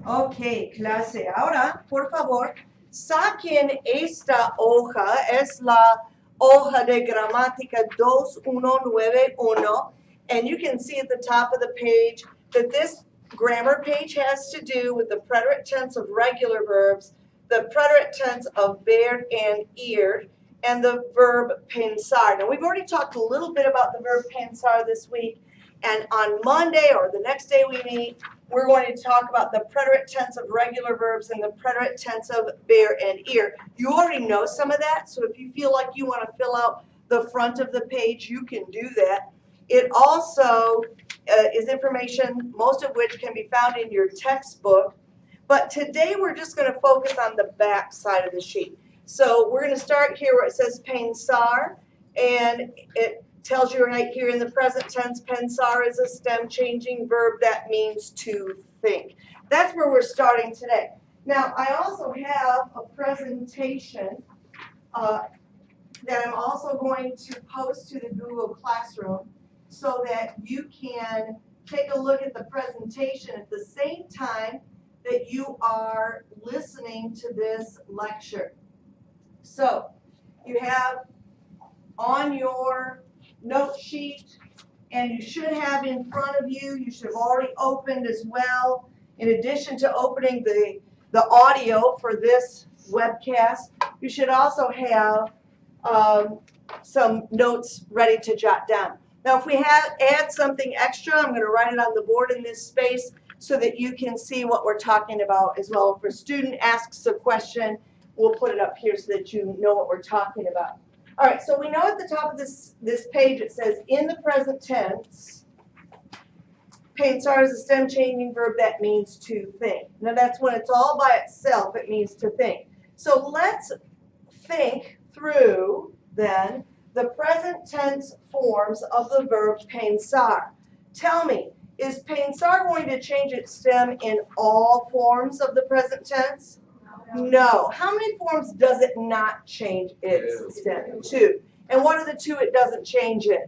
Ok, clase. Ahora, por favor, saquen esta hoja. Es la hoja de gramática 2191. And you can see at the top of the page that this grammar page has to do with the preterite tense of regular verbs, the preterite tense of ver and ir, and the verb pensar. Now, we've already talked a little bit about the verb pensar this week. And on Monday or the next day we meet, we're going to talk about the preterite tense of regular verbs and the preterite tense of ver and ir. You already know some of that, so if you feel like you want to fill out the front of the page, you can do that. It also is information, most of which can be found in your textbook. But today we're just going to focus on the back side of the sheet. So we're going to start here where it says pensar, and it tells you right here in the present tense, pensar is a stem changing verb that means to think. That's where we're starting today. Now, I also have a presentation that I'm also going to post to the Google Classroom so that you can take a look at the presentation at the same time that you are listening to this lecture. So, you have on your note sheet, and you should have in front of you, you should have already opened as well, in addition to opening the audio for this webcast, you should also have some notes ready to jot down. Now, if we add something extra, I'm going to write it on the board in this space so that you can see what we're talking about as well. If a student asks a question, we'll put it up here so that you know what we're talking about. All right, so we know at the top of this page it says, in the present tense, pensar is a stem changing verb that means to think. Now that's when it's all by itself, it means to think. So let's think through, then, the present tense forms of the verb pensar. Tell me, is pensar going to change its stem in all forms of the present tense? No. How many forms does it not change its stem? Two. And what are the two it doesn't change in?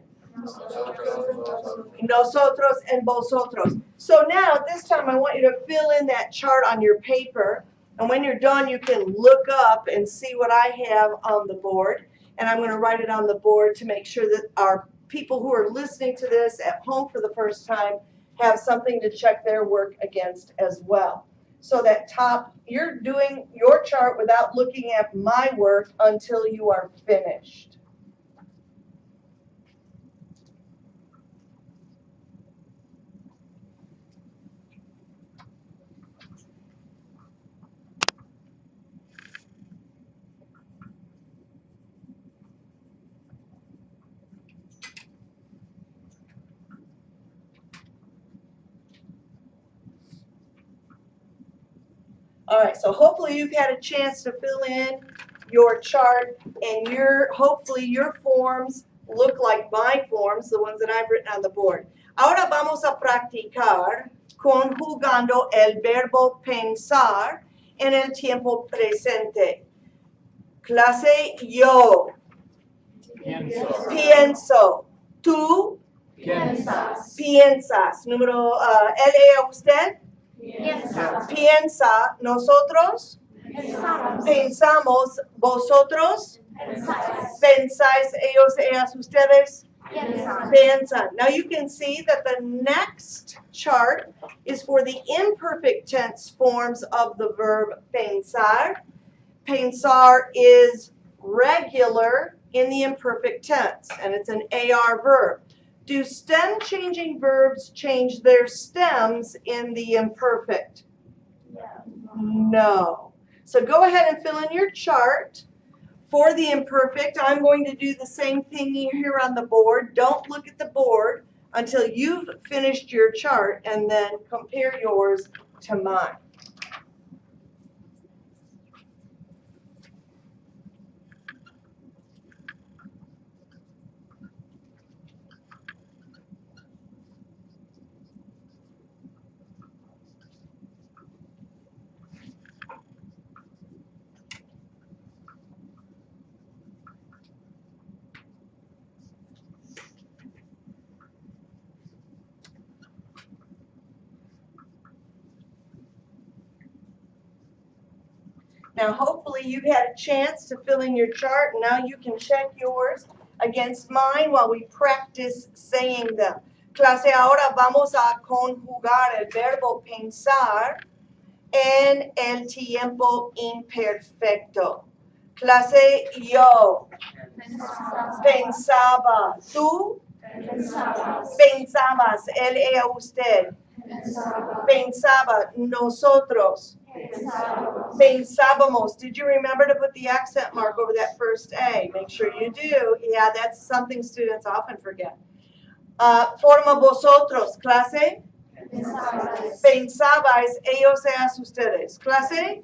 Nosotros and vosotros. So now, at this time, I want you to fill in that chart on your paper. And when you're done, you can look up and see what I have on the board. And I'm going to write it on the board to make sure that our people who are listening to this at home for the first time have something to check their work against as well. So that top, you're doing your chart without looking at my work until you are finished. All right, so hopefully you've had a chance to fill in your chart, and hopefully your forms look like my forms, the ones that I've written on the board. Ahora vamos a practicar conjugando el verbo pensar en el tiempo presente. Clase yo. Pienso. Pienso. Tú. Piensas. Piensas. Número L, usted. Piensas. Piensa. Nosotros. Pensamos. Pensamos. Vosotros. Pensáis. Pensáis. Ellos, ellas, ustedes. Piensan. Piensan. Now you can see that the next chart is for the imperfect tense forms of the verb pensar. Pensar is regular in the imperfect tense, and it's an AR verb. Do stem-changing verbs change their stems in the imperfect? No. So go ahead and fill in your chart. For the imperfect, I'm going to do the same thing here on the board. Don't look at the board until you've finished your chart, and then compare yours to mine. Now, hopefully you've had a chance to fill in your chart, and now you can check yours against mine while we practice saying them. Clase, ahora vamos a conjugar el verbo pensar en el tiempo imperfecto. Clase, yo pensaba, tú pensabas, él, ella, usted. Pensaba, nosotros. Pensábamos. Did you remember to put the accent mark over that first A? Make sure you do. Yeah, that's something students often forget. Forma vosotros, clase. Pensabais, ellos, ellas, ustedes. Clase.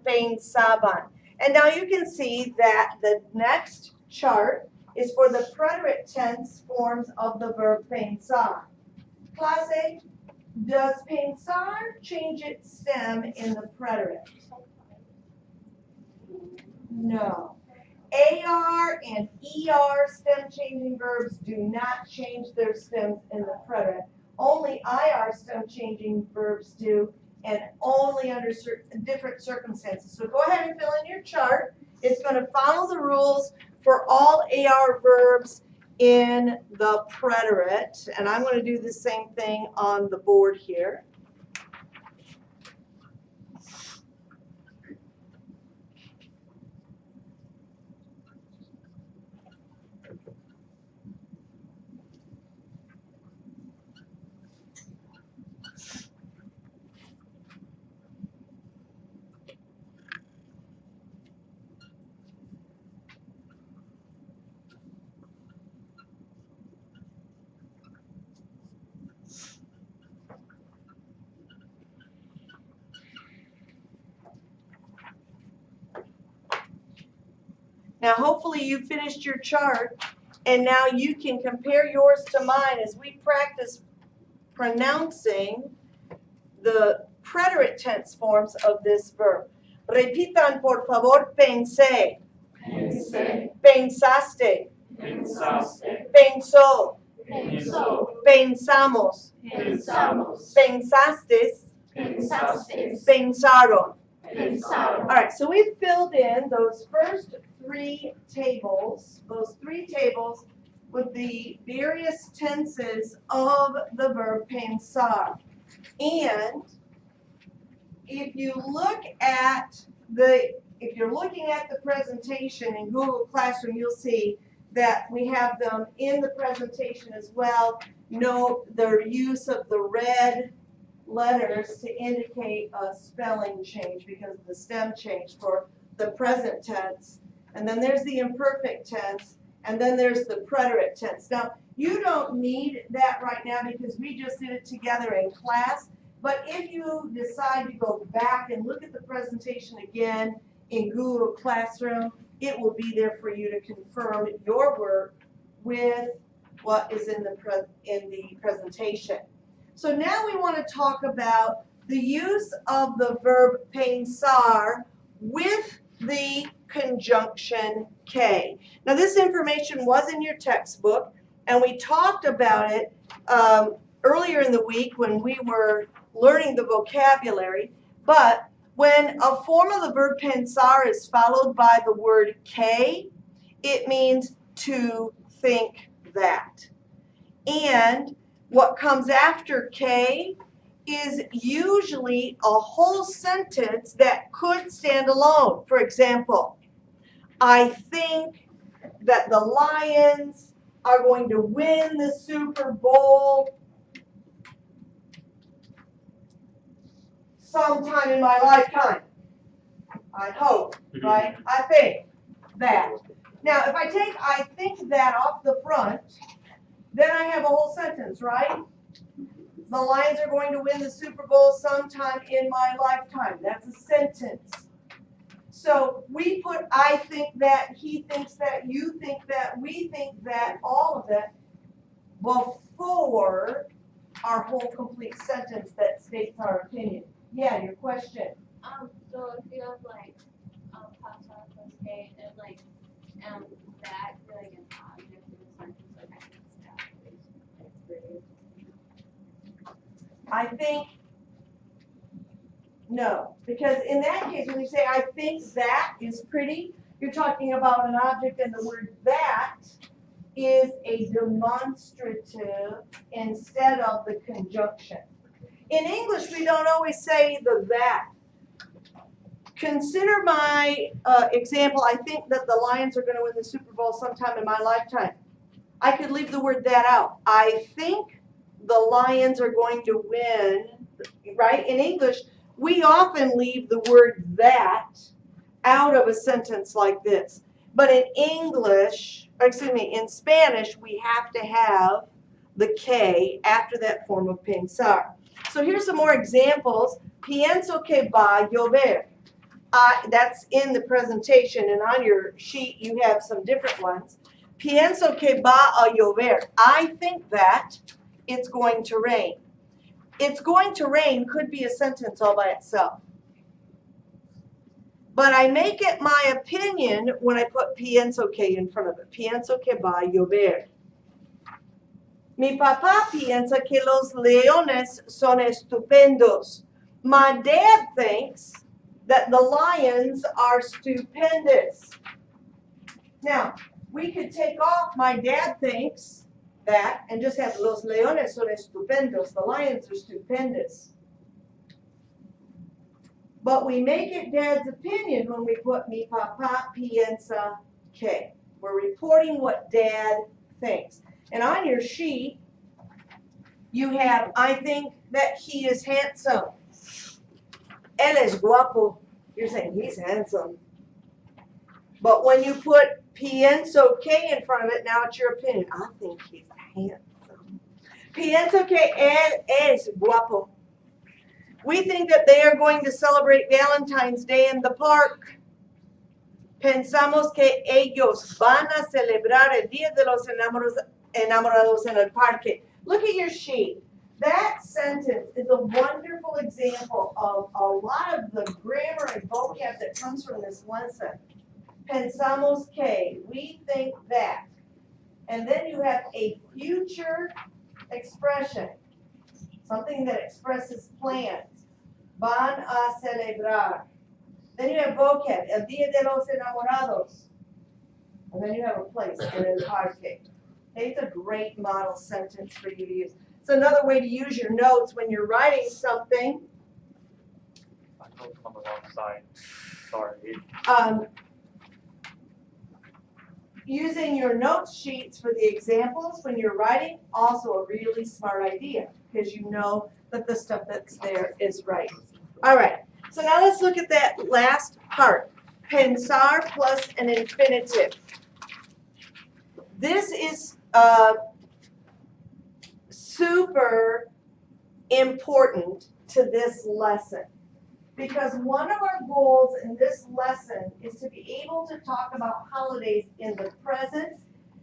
Pensaban. And now you can see that the next chart is for the preterite tense forms of the verb pensar. Clase, does pensar change its stem in the preterite? No. AR and ER stem changing verbs do not change their stems in the preterite. Only IR stem changing verbs do, and only under different circumstances. So go ahead and fill in your chart. It's going to follow the rules for all AR verbs in the preterite. And I'm going to do the same thing on the board here. Now, hopefully you finished your chart, and now you can compare yours to mine as we practice pronouncing the preterite tense forms of this verb. Repitan, por favor, pensé. Pensé. Pensaste. Pensaste. Pensó. Pensó. Pensamos. Pensamos. Pensaste. Pensaste. Pensaron. Pensaron. All right, so we've filled in those first three tables, with the various tenses of the verb pensar. And if you're looking at the presentation in Google Classroom, you'll see that we have them in the presentation as well. Note the use of the red letters to indicate a spelling change because of the stem change for the present tense. And then there's the imperfect tense, and then there's the preterite tense. Now, you don't need that right now because we just did it together in class. But if you decide to go back and look at the presentation again in Google Classroom, it will be there for you to confirm your work with what is in the presentation. So now we want to talk about the use of the verb pensar with the conjunction K. Now this information was in your textbook, and we talked about it earlier in the week when we were learning the vocabulary. But when a form of the verb pensar is followed by the word K, it means to think that. And what comes after K is usually a whole sentence that could stand alone. For example, I think that the Lions are going to win the Super Bowl sometime in my lifetime. I hope, right? I think that. Now, if I take I think that off the front, then I have a whole sentence, right? The Lions are going to win the Super Bowl sometime in my lifetime. That's a sentence. So we put I think that, he thinks that, you think that, we think that, all of it before our whole complete sentence that states our opinion. Yeah, your question. So if you have like pasta plus K and like that like an object in the sentence, like I think it's that. I think No, because in that case, when you say I think that is pretty, you're talking about an object, and the word that is a demonstrative instead of the conjunction. In English, we don't always say the that. Consider my example. I think that the Lions are going to win the Super Bowl sometime in my lifetime. I could leave the word that out. I think the Lions are going to win, right? In English, we often leave the word that out of a sentence like this. But in English, excuse me, in Spanish, we have to have the K after that form of pensar. So here's some more examples. Pienso que va a llover. That's in the presentation, and on your sheet you have some different ones. Pienso que va a llover. I think that it's going to rain. It's going to rain could be a sentence all by itself. But I make it my opinion when I put pienso que in front of it. Pienso que va a llover. Mi papá piensa que los leones son estupendos. My dad thinks that the lions are stupendous. Now, we could take off my dad thinks that and just have los leones son estupendos. The lions are stupendous. But we make it dad's opinion when we put mi papá piensa que. We're reporting what dad thinks. And on your sheet, you have, I think that he is handsome. Él es guapo. You're saying he's handsome. But when you put pienso que in front of it, now it's your opinion. I think he's handsome. Pienso que él es guapo. We think that they are going to celebrate Valentine's Day in the park. Pensamos que ellos van a celebrar el Día de los Enamorados en el parque. Look at your sheet. That sentence is a wonderful example of a lot of the grammar and vocab that comes from this lesson. Pensamos que, we think that. And then you have a future expression, something that expresses plans. Van a celebrar. Then you have vocab, el Día de los Enamorados. And then you have a place, en el parque. It's a great model sentence for you to use. It's another way to use your notes when you're writing something. I wrote on the wrong side. Sorry. Using your note sheets for the examples when you're writing, also a really smart idea because you know that the stuff that's there is right. All right, so now let's look at that last part. Pensar plus an infinitive. This is super important to this lesson because one of our goals in this lesson is to be able to talk about holidays in the present,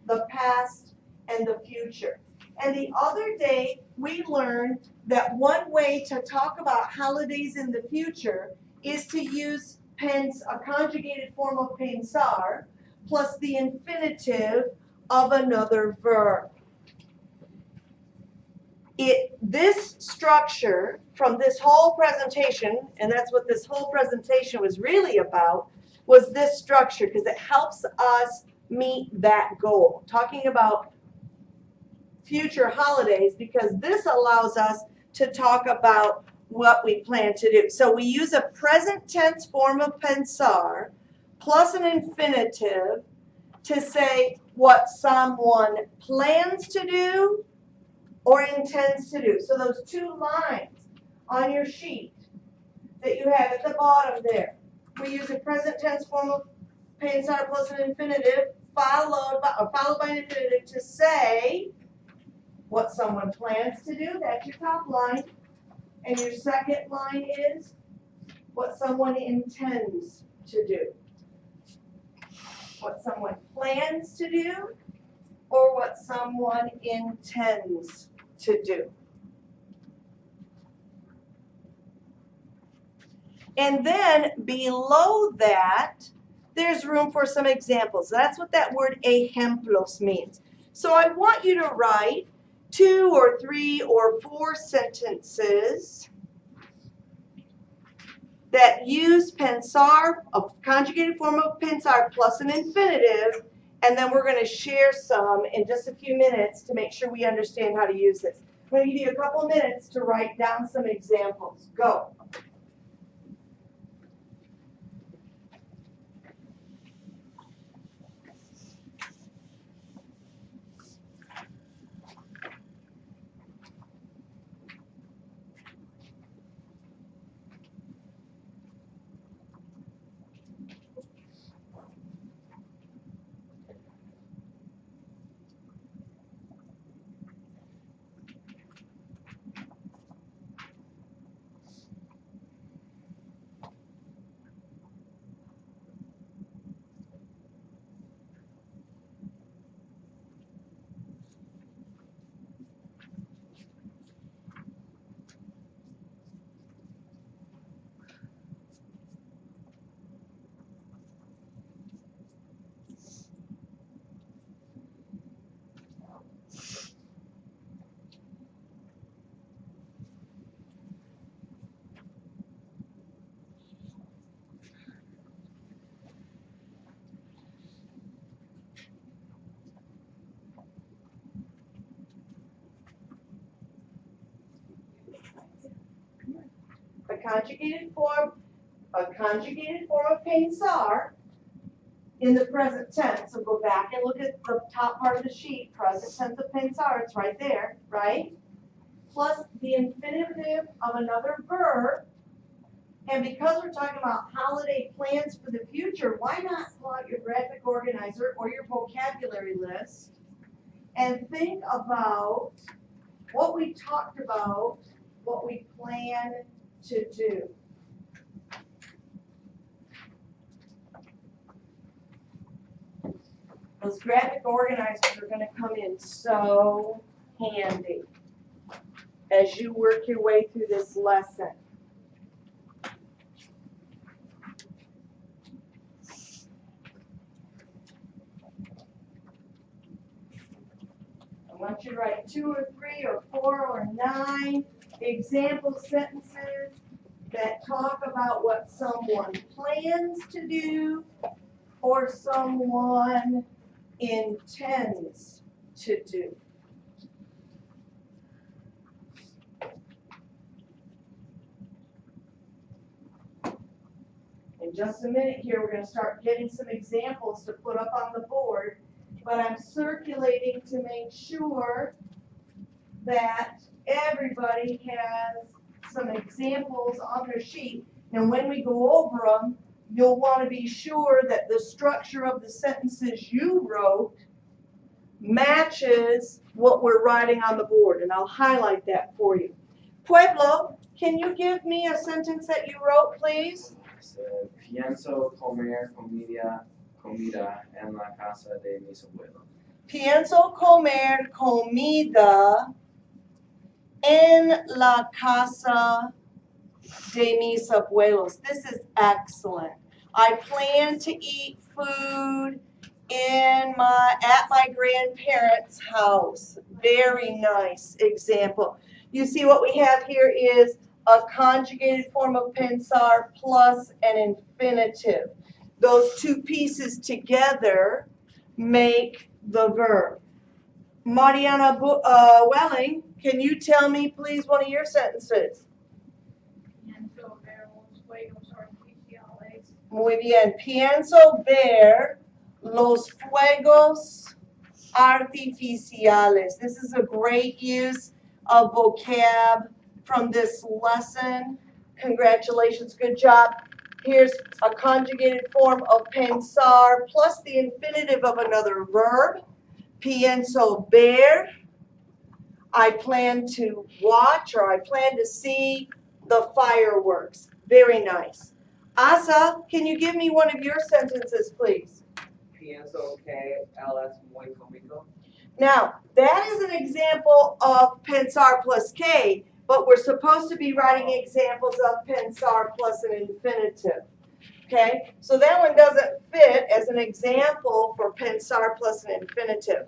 the past, and the future. And the other day, we learned that one way to talk about holidays in the future is to use a conjugated form of pensar plus the infinitive of another verb. This structure from this whole presentation, and that's what this whole presentation was really about, was this structure because it helps us meet that goal. Talking about future holidays because this allows us to talk about what we plan to do. So we use a present tense form of pensar plus an infinitive to say what someone plans to do or intends to do. So those two lines on your sheet that you have at the bottom there, we use a present tense form of pensar plus an infinitive followed by an infinitive to say what someone plans to do. That's your top line. And your second line is what someone intends to do. What someone plans to do or what someone intends to do. And then below that, there's room for some examples. That's what that word ejemplos means. So I want you to write 2 or 3 or 4 sentences that use PENSAR, a conjugated form of PENSAR plus an infinitive, and then we're going to share some in just a few minutes to make sure we understand how to use this. I'm going to give you a couple minutes to write down some examples. Go. A conjugated form of PENSAR in the present tense. So go back and look at the top part of the sheet, present tense of PENSAR, it's right there, right? Plus the infinitive of another verb. And because we're talking about holiday plans for the future, why not pull out your graphic organizer or your vocabulary list and think about what we talked about, what we plan to do. Those graphic organizers are going to come in so handy as you work your way through this lesson. I want you to write 2 or 3 or 4 or 9 example sentences that talk about what someone plans to do or someone intends to do. In just a minute here, we're going to start getting some examples to put up on the board, but I'm circulating to make sure that everybody has some examples on their sheet. And when we go over them, you'll want to be sure that the structure of the sentences you wrote matches what we're writing on the board, and I'll highlight that for you. Pueblo, can you give me a sentence that you wrote, please? Pienso comer comida en la casa de mis abuelos. Pienso comer comida en la casa de mis abuelos. This is excellent. I plan to eat food at my grandparents' house. Very nice example. You see what we have here is a conjugated form of PENSAR plus an infinitive. Those two pieces together make the verb. Mariana Welling, can you tell me please one of your sentences? Pienso ver los fuegos artificiales. Muy bien. Pienso ver los fuegos artificiales. This is a great use of vocab from this lesson. Congratulations, good job. Here's a conjugated form of PENSAR plus the infinitive of another verb. Pienso ver. I plan to watch or I plan to see the fireworks. Very nice. Asa, can you give me one of your sentences, please? Pienso que él es muy cómico. Now, that is an example of PENSAR plus K, but we're supposed to be writing examples of PENSAR plus an infinitive. Okay, so that one doesn't fit as an example for PENSAR plus an infinitive.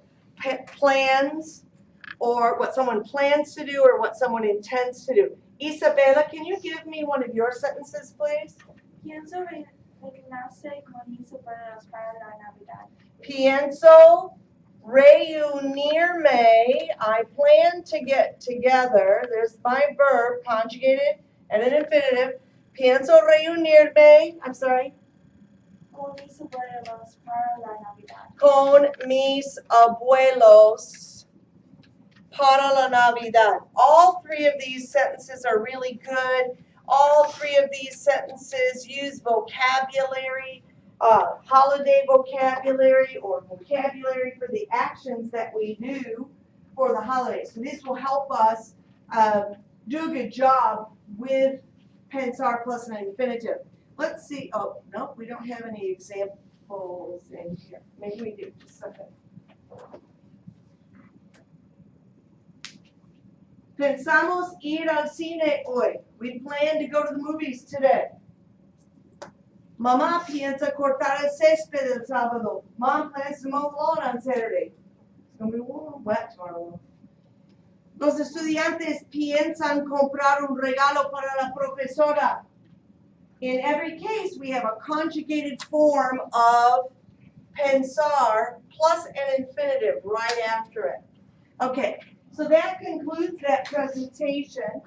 Plans, or what someone plans to do, or what someone intends to do. Isabella, can you give me one of your sentences, please? Pienso reunirse con Isa para la Navidad. Pienso reunirme. I plan to get together. There's my verb conjugated and an infinitive. Pienso reunirme. I'm sorry. Con mis abuelos para la Navidad. Con mis abuelos para la Navidad. All three of these sentences are really good. All three of these sentences use vocabulary, holiday vocabulary or vocabulary for the actions that we do for the holidays. So this will help us do a good job with PENSAR plus an infinitive. Let's see. Oh, no, we don't have any examples in here. Maybe we do. Just a second. Pensamos ir al cine hoy. We plan to go to the movies today. Mamá piensa cortar el césped el sábado. Mom plans to mow lawn on Saturday. It's going to be warm, wet tomorrow. Los estudiantes piensan comprar un regalo para la profesora. In every case, we have a conjugated form of pensar plus an infinitive right after it. Okay, so that concludes that presentation.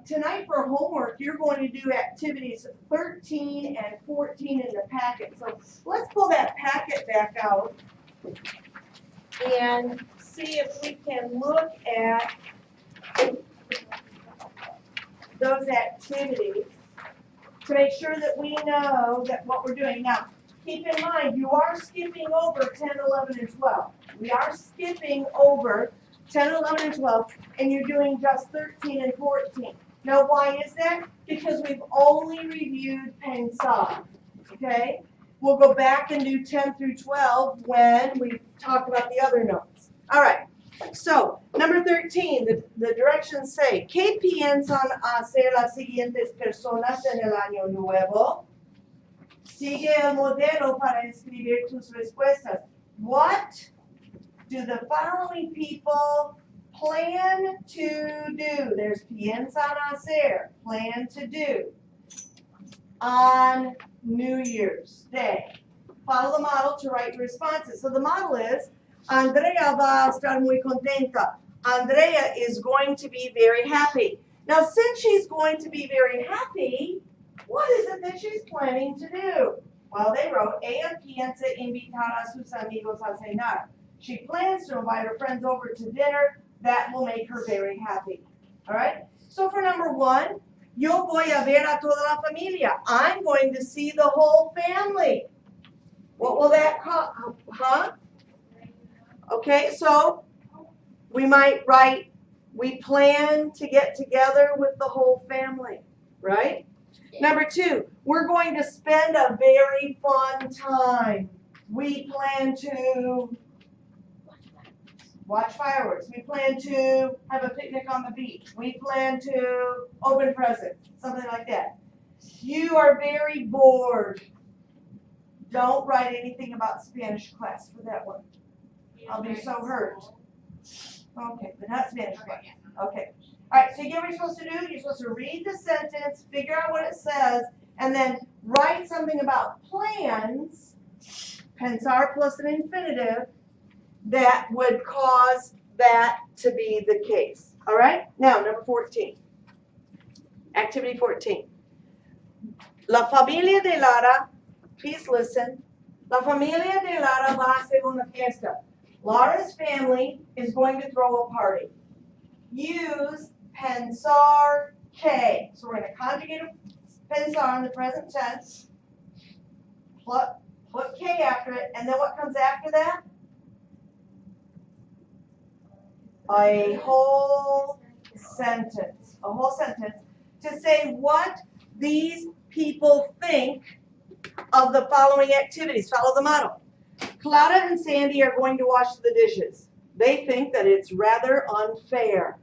Tonight for homework, you're going to do activities 13 and 14 in the packet. So let's pull that packet back out and see if we can look at those activities to make sure that we know that what we're doing. Now, keep in mind, you are skipping over 10, 11, and 12. We are skipping over 10, 11, and 12, and you're doing just 13 and 14. Now, why is that? Because we've only reviewed PENSAR, okay? We'll go back and do 10 through 12 when we talk about the other notes. All right, so number 13, the directions say, ¿Qué piensan hacer las siguientes personas en el año nuevo? Sigue el modelo para escribir tus respuestas. What do the following people plan to do? There's piensan hacer, plan to do, on New Year's Day. Follow the model to write your responses. So the model is, Andrea va a estar muy contenta. Andrea is going to be very happy. Now, since she's going to be very happy, what is it that she's planning to do? Well, they wrote, ella piensa invitar a sus amigos a cenar. She plans to invite her friends over to dinner. That will make her very happy. All right? So for number 1, yo voy a ver a toda la familia. I'm going to see the whole family. What will that call? Huh? Okay, so we might write, we plan to get together with the whole family, right? Number 2, we're going to spend a very fun time. We plan to watch fireworks. We plan to have a picnic on the beach. We plan to open presents, something like that. You are very bored. Don't write anything about Spanish class for that one. I'll be so hurt. Okay, but not Spanish class. Okay. All right, so you get what you're supposed to do? You're supposed to read the sentence, figure out what it says, and then write something about plans, pensar plus an infinitive, that would cause that to be the case. All right? Now, number 14. Activity 14. La familia de Lara, please listen. La familia de Lara va a hacer una fiesta. Lara's family is going to throw a party. Use pensar que. So we're going to conjugate pensar in the present tense. Put que after it, and then what comes after that? A whole sentence. A whole sentence to say what these people think of the following activities. Follow the model. Clara and Sandy are going to wash the dishes. They think that it's rather unfair.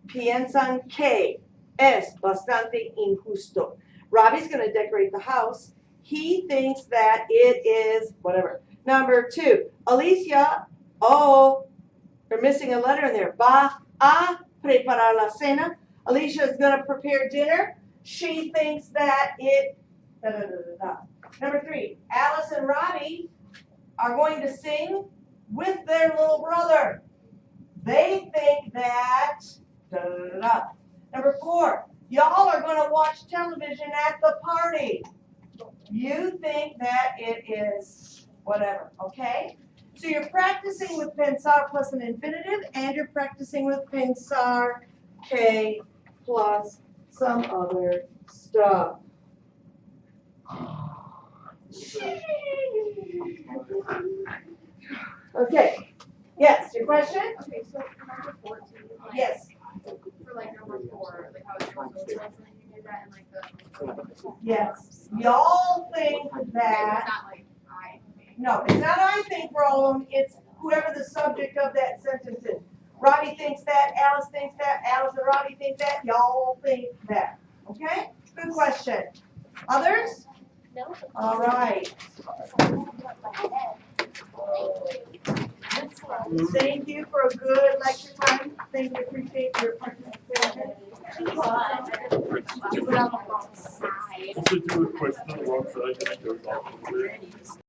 Piensan que es bastante injusto. Robbie's going to decorate the house. He thinks that it is whatever. Number 2, Alicia, they're missing a letter in there. Va a preparar la cena. Alicia is gonna prepare dinner. She thinks that it, da, da, da, da, da. Number 3, Alice and Robbie are going to sing with their little brother. They think that, da, da, da, da. Number 4, y'all are gonna watch television at the party. You think that it is whatever, okay? So you're practicing with PENSAR plus an infinitive, and you're practicing with PENSAR K plus some other stuff. Okay, yes, your question? Okay, so number 14, like, Yes, for like number 4, like how it's supposed to look, and you did that in like the. yes. Y'all think Okay, that, it's not like I think. no, it's not I think, Roland, it's whoever the subject of that sentence is. Robbie thinks that, Alice thinks that, Alice and Robbie think that, y'all think that. Okay? Good question. Others? No. All right. Thank you for a good lecture time. Thank you, appreciate your participation. It's a do a question on the wrong side, and it goes off.